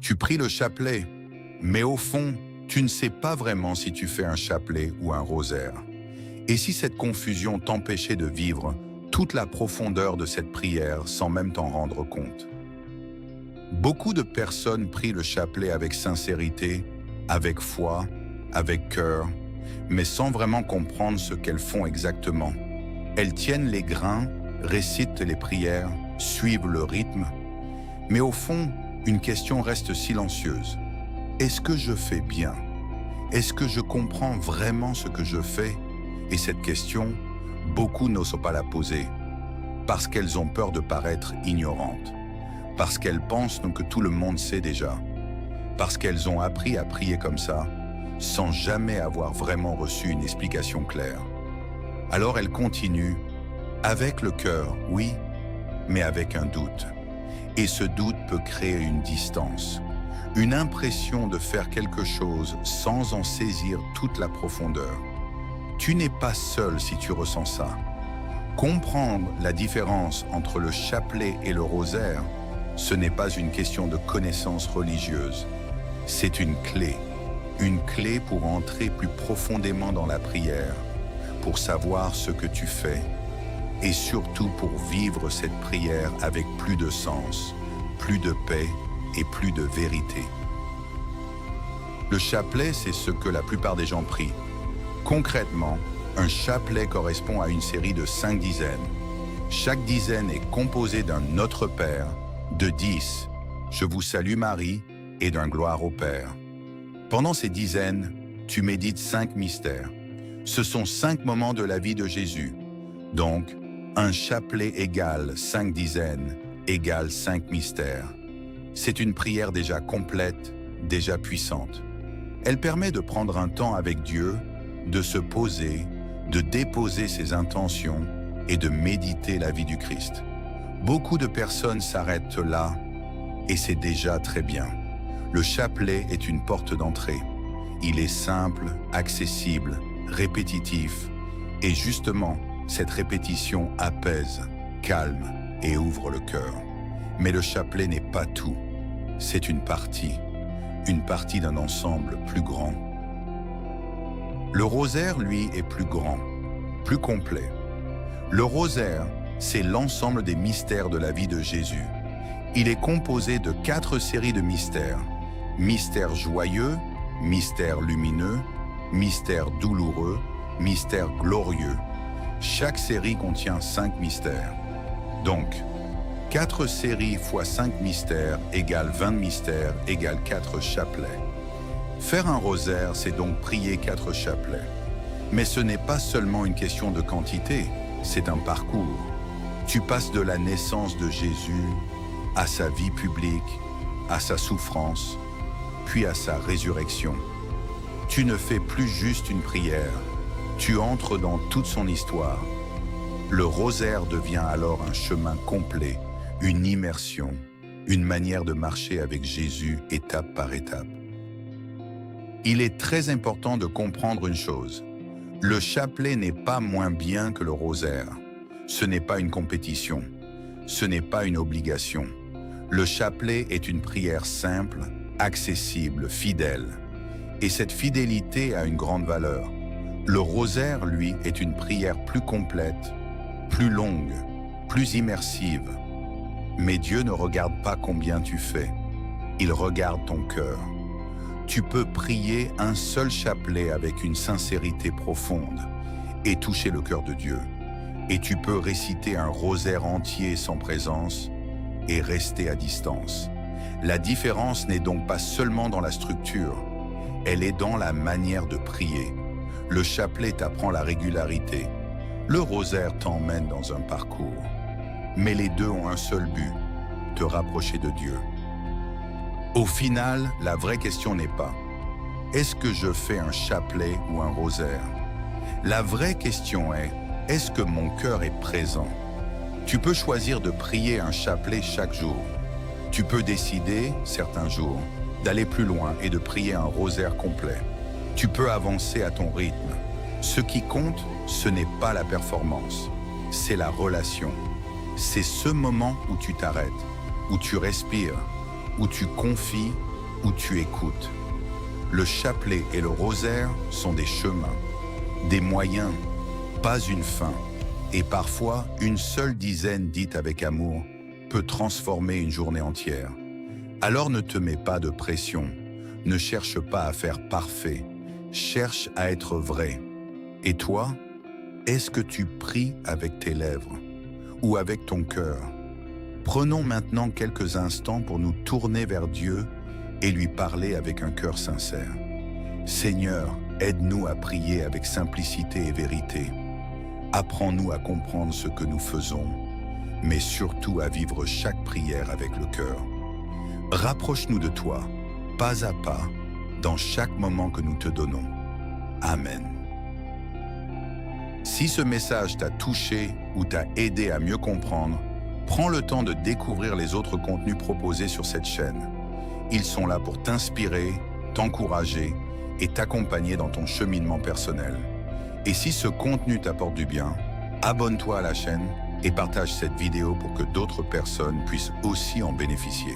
Tu pries le chapelet, mais au fond, tu ne sais pas vraiment si tu fais un chapelet ou un rosaire. Et si cette confusion t'empêchait de vivre toute la profondeur de cette prière sans même t'en rendre compte? Beaucoup de personnes prient le chapelet avec sincérité, avec foi, avec cœur, mais sans vraiment comprendre ce qu'elles font exactement. Elles tiennent les grains, récitent les prières, suivent le rythme, mais au fond, une question reste silencieuse. Est-ce que je fais bien? Est-ce que je comprends vraiment ce que je fais? Et cette question, beaucoup n'osent pas la poser, parce qu'elles ont peur de paraître ignorantes, parce qu'elles pensent que tout le monde sait déjà, parce qu'elles ont appris à prier comme ça, sans jamais avoir vraiment reçu une explication claire. Alors elles continuent, avec le cœur, oui, mais avec un doute. Et ce doute peut créer une distance, une impression de faire quelque chose sans en saisir toute la profondeur. Tu n'es pas seul si tu ressens ça. Comprendre la différence entre le chapelet et le rosaire, ce n'est pas une question de connaissance religieuse. C'est une clé pour entrer plus profondément dans la prière, pour savoir ce que tu fais, et surtout pour vivre cette prière avec plus de sens, plus de paix et plus de vérité. Le chapelet, c'est ce que la plupart des gens prient. Concrètement, un chapelet correspond à une série de 5 dizaines. Chaque dizaine est composée d'un Notre Père, de 10, Je vous salue Marie, et d'un Gloire au Père. Pendant ces dizaines, tu médites 5 mystères. Ce sont 5 moments de la vie de Jésus. Donc, un chapelet égale 5 dizaines, égale 5 mystères. C'est une prière déjà complète, déjà puissante. Elle permet de prendre un temps avec Dieu, de se poser, de déposer ses intentions et de méditer la vie du Christ. Beaucoup de personnes s'arrêtent là, et c'est déjà très bien. Le chapelet est une porte d'entrée. Il est simple, accessible, répétitif, et justement, cette répétition apaise, calme et ouvre le cœur. Mais le chapelet n'est pas tout. C'est une partie d'un ensemble plus grand. Le rosaire, lui, est plus grand, plus complet. Le rosaire, c'est l'ensemble des mystères de la vie de Jésus. Il est composé de 4 séries de mystères. Mystère joyeux, mystère lumineux, mystère douloureux, mystère glorieux. Chaque série contient 5 mystères. Donc, 4 séries fois 5 mystères égale 20 mystères égale 4 chapelets. Faire un rosaire, c'est donc prier 4 chapelets. Mais ce n'est pas seulement une question de quantité, c'est un parcours. Tu passes de la naissance de Jésus à sa vie publique, à sa souffrance, puis à sa résurrection. Tu ne fais plus juste une prière, tu entres dans toute son histoire. Le rosaire devient alors un chemin complet, une immersion, une manière de marcher avec Jésus étape par étape. Il est très important de comprendre une chose. Le chapelet n'est pas moins bien que le rosaire. Ce n'est pas une compétition. Ce n'est pas une obligation. Le chapelet est une prière simple, accessible, fidèle. Et cette fidélité a une grande valeur. Le rosaire, lui, est une prière plus complète, plus longue, plus immersive. Mais Dieu ne regarde pas combien tu fais. Il regarde ton cœur. Tu peux prier un seul chapelet avec une sincérité profonde et toucher le cœur de Dieu. Et tu peux réciter un rosaire entier sans présence et rester à distance. La différence n'est donc pas seulement dans la structure, elle est dans la manière de prier. Le chapelet t'apprend la régularité. Le rosaire t'emmène dans un parcours. Mais les deux ont un seul but, te rapprocher de Dieu. Au final, la vraie question n'est pas « Est-ce que je fais un chapelet ou un rosaire ?» La vraie question est « Est-ce que mon cœur est présent ?» Tu peux choisir de prier un chapelet chaque jour. Tu peux décider, certains jours, d'aller plus loin et de prier un rosaire complet. Tu peux avancer à ton rythme. Ce qui compte, ce n'est pas la performance, c'est la relation. C'est ce moment où tu t'arrêtes, où tu respires, où tu confies, où tu écoutes. Le chapelet et le rosaire sont des chemins, des moyens, pas une fin. Et parfois, une seule dizaine dite avec amour peut transformer une journée entière. Alors ne te mets pas de pression, ne cherche pas à faire parfait, cherche à être vrai. Et toi, est-ce que tu pries avec tes lèvres ou avec ton cœur? Prenons maintenant quelques instants pour nous tourner vers Dieu et lui parler avec un cœur sincère. Seigneur, aide-nous à prier avec simplicité et vérité. Apprends-nous à comprendre ce que nous faisons, mais surtout à vivre chaque prière avec le cœur. Rapproche-nous de toi, pas à pas, dans chaque moment que nous te donnons. Amen. Si ce message t'a touché ou t'a aidé à mieux comprendre, prends le temps de découvrir les autres contenus proposés sur cette chaîne. Ils sont là pour t'inspirer, t'encourager et t'accompagner dans ton cheminement personnel. Et si ce contenu t'apporte du bien, abonne-toi à la chaîne et partage cette vidéo pour que d'autres personnes puissent aussi en bénéficier.